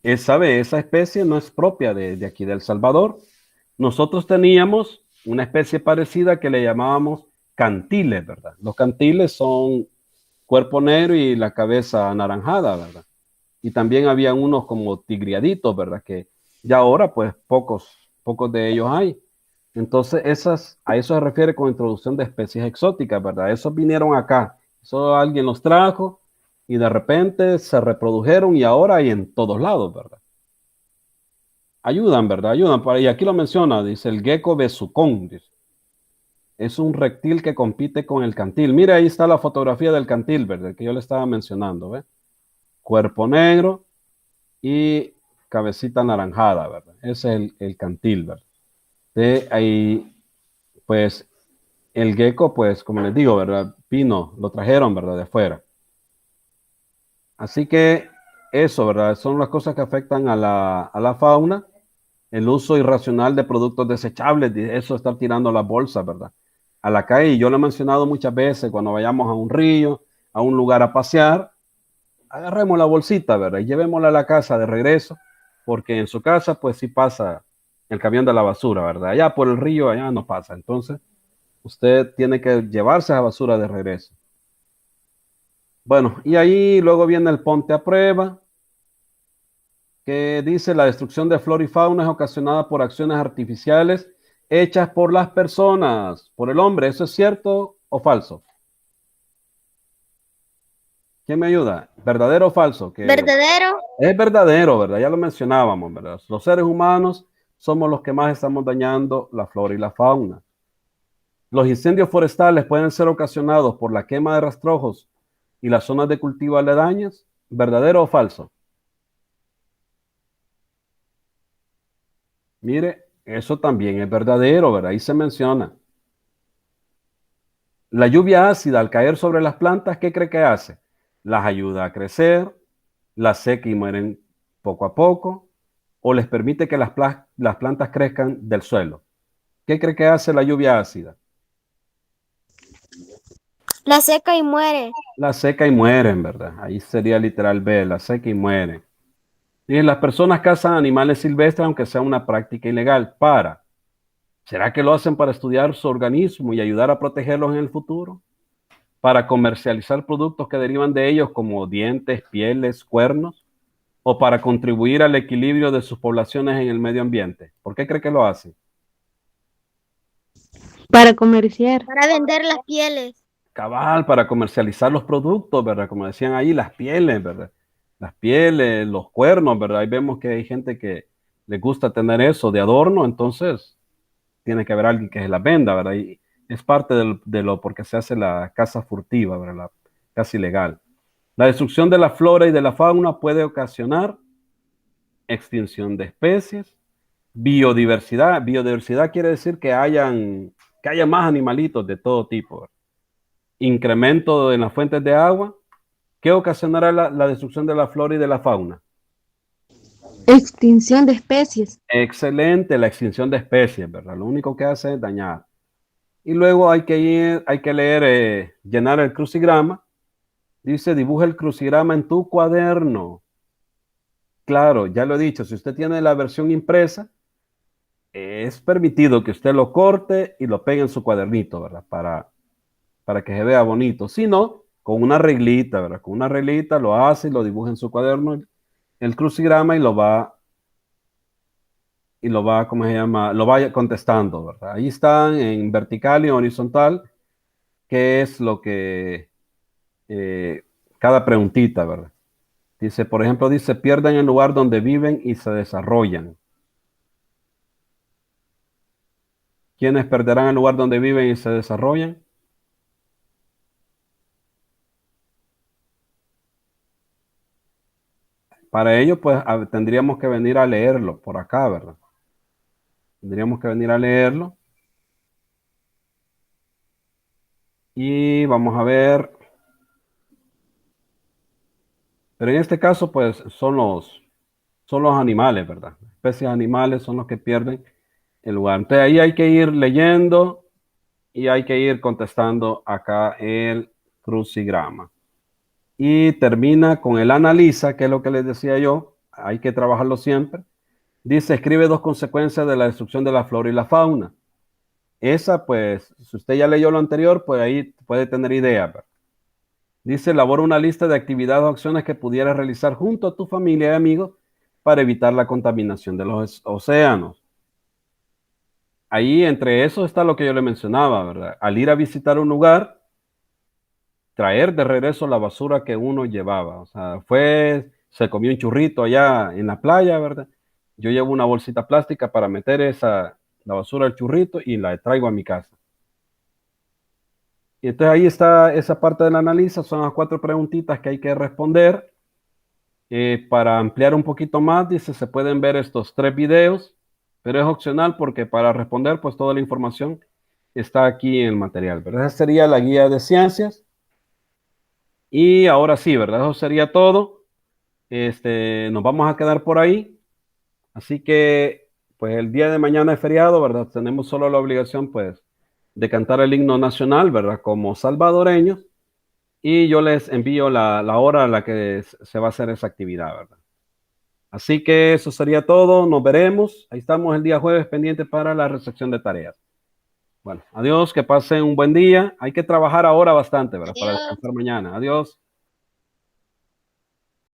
Esa especie no es propia de aquí de El Salvador. Nosotros teníamos una especie parecida que le llamábamos cantiles, ¿verdad? Los cantiles son cuerpo negro y la cabeza anaranjada, ¿verdad? Y también había unos como tigriaditos, ¿verdad? Que ya ahora pues pocos de ellos hay. Entonces a eso se refiere con introducción de especies exóticas, ¿verdad? Esos vinieron acá, eso alguien los trajo y de repente se reprodujeron y ahora hay en todos lados, ¿verdad? Ayudan, ¿verdad? Ayudan. Y aquí lo menciona, dice el gecko besucón, dice. Es un reptil que compite con el cantil. Mire, ahí está la fotografía del cantil, ¿verdad? Que yo le estaba mencionando, ¿ve? Cuerpo negro y cabecita anaranjada, ¿verdad? Ese es el cantil, ¿verdad? De ahí, pues, el gecko, pues, como les digo, ¿verdad? Vino, lo trajeron, ¿verdad? De afuera. Así que eso, ¿verdad? Son las cosas que afectan a la fauna. El uso irracional de productos desechables, eso estar tirando las bolsas, ¿verdad? A la calle, y yo lo he mencionado muchas veces, cuando vayamos a un río, a un lugar a pasear, agarremos la bolsita, ¿verdad? Y llevémosla a la casa de regreso, porque en su casa, pues sí pasa el camión de la basura, ¿verdad? Allá por el río, allá no pasa. Entonces, usted tiene que llevarse esa basura de regreso. Bueno, y ahí luego viene el ponte a prueba, que dice la destrucción de flora y fauna es ocasionada por acciones artificiales hechas por las personas, por el hombre. ¿Eso es cierto o falso? ¿Quién me ayuda? ¿Verdadero o falso? Que verdadero. es verdadero, ¿verdad? Ya lo mencionábamos, ¿verdad? Los seres humanos somos los que más estamos dañando la flora y la fauna. Los incendios forestales pueden ser ocasionados por la quema de rastrojos y las zonas de cultivo aledañas. ¿Verdadero o falso? Mire, eso también es verdadero, ¿verdad? Ahí se menciona. La lluvia ácida al caer sobre las plantas, ¿qué cree que hace? Las ayuda a crecer, las seca y mueren poco a poco, o les permite que las plantas crezcan del suelo. ¿Qué cree que hace la lluvia ácida? La seca y muere. La seca y mueren, ¿verdad? Ahí sería literal B, la seca y mueren. Y las personas cazan animales silvestres, aunque sea una práctica ilegal, ¿será que lo hacen para estudiar su organismo y ayudar a protegerlos en el futuro? ¿Para comercializar productos que derivan de ellos como dientes, pieles, cuernos? ¿O para contribuir al equilibrio de sus poblaciones en el medio ambiente? ¿Por qué cree que lo hacen? Para comerciar. Para vender las pieles. Cabal, para comercializar los productos, ¿verdad? Como decían ahí, las pieles, ¿verdad? Las pieles, los cuernos, ¿verdad? Ahí vemos que hay gente que le gusta tener eso de adorno, entonces tiene que haber alguien que se las venda, ¿verdad? Y es parte de lo porque se hace la caza furtiva, ¿verdad? La caza ilegal. La destrucción de la flora y de la fauna puede ocasionar extinción de especies, biodiversidad. Biodiversidad quiere decir que haya más animalitos de todo tipo, ¿verdad? Incremento en las fuentes de agua. ¿Qué ocasionará la destrucción de la flora y de la fauna? Extinción de especies. Excelente, la extinción de especies, ¿verdad? Lo único que hace es dañar. Y luego hay que leer, llenar el crucigrama. Dice, dibuja el crucigrama en tu cuaderno. Claro, ya lo he dicho, si usted tiene la versión impresa, es permitido que usted lo corte y lo pegue en su cuadernito, ¿verdad? Para que se vea bonito. Si no, con una reglita, ¿verdad? Con una reglita lo hace y lo dibuja en su cuaderno el crucigrama y lo va, ¿cómo se llama? Lo vaya contestando, ¿verdad? Ahí están en vertical y horizontal, qué es lo que, eh, cada preguntita, ¿verdad? Dice, por ejemplo, dice, pierden el lugar donde viven y se desarrollan. ¿Quiénes perderán el lugar donde viven y se desarrollan? para ello, pues tendríamos que venir a leerlo por acá, ¿verdad? Tendríamos que venir a leerlo. Y vamos a ver. Pero en este caso, pues son los animales, ¿verdad? Especies animales son los que pierden el lugar. Entonces ahí hay que ir leyendo y hay que ir contestando acá el crucigrama. Y termina con el analiza, que es lo que les decía yo, hay que trabajarlo siempre. Dice, escribe 2 consecuencias de la destrucción de la flora y la fauna. Esa, pues, si usted ya leyó lo anterior, pues ahí puede tener idea, ¿verdad? Dice, elabora una lista de actividades o acciones que pudieras realizar junto a tu familia y amigos para evitar la contaminación de los océanos. Ahí entre eso está lo que yo le mencionaba, ¿verdad? Al ir a visitar un lugar, traer de regreso la basura que uno llevaba. O sea, se comió un churrito allá en la playa, ¿verdad? Yo llevo una bolsita plástica para meter la basura del churrito y la traigo a mi casa. Y entonces ahí está esa parte del análisis, son las 4 preguntitas que hay que responder. Para ampliar un poquito más, dice, se pueden ver estos 3 videos, pero es opcional porque para responder, pues toda la información está aquí en el material, ¿verdad? Esa sería la guía de ciencias. Y ahora sí, ¿verdad? Eso sería todo. Nos vamos a quedar por ahí. Así que, pues el día de mañana es feriado, ¿verdad? Tenemos solo la obligación, pues, de cantar el himno nacional, ¿verdad? Como salvadoreños. Y yo les envío la hora a la que se va a hacer esa actividad, ¿verdad? Así que eso sería todo. Nos veremos. Ahí estamos el día jueves pendiente para la recepción de tareas. Bueno, adiós, que pasen un buen día. Hay que trabajar ahora bastante, ¿verdad? Para Adiós. descansar mañana. Adiós.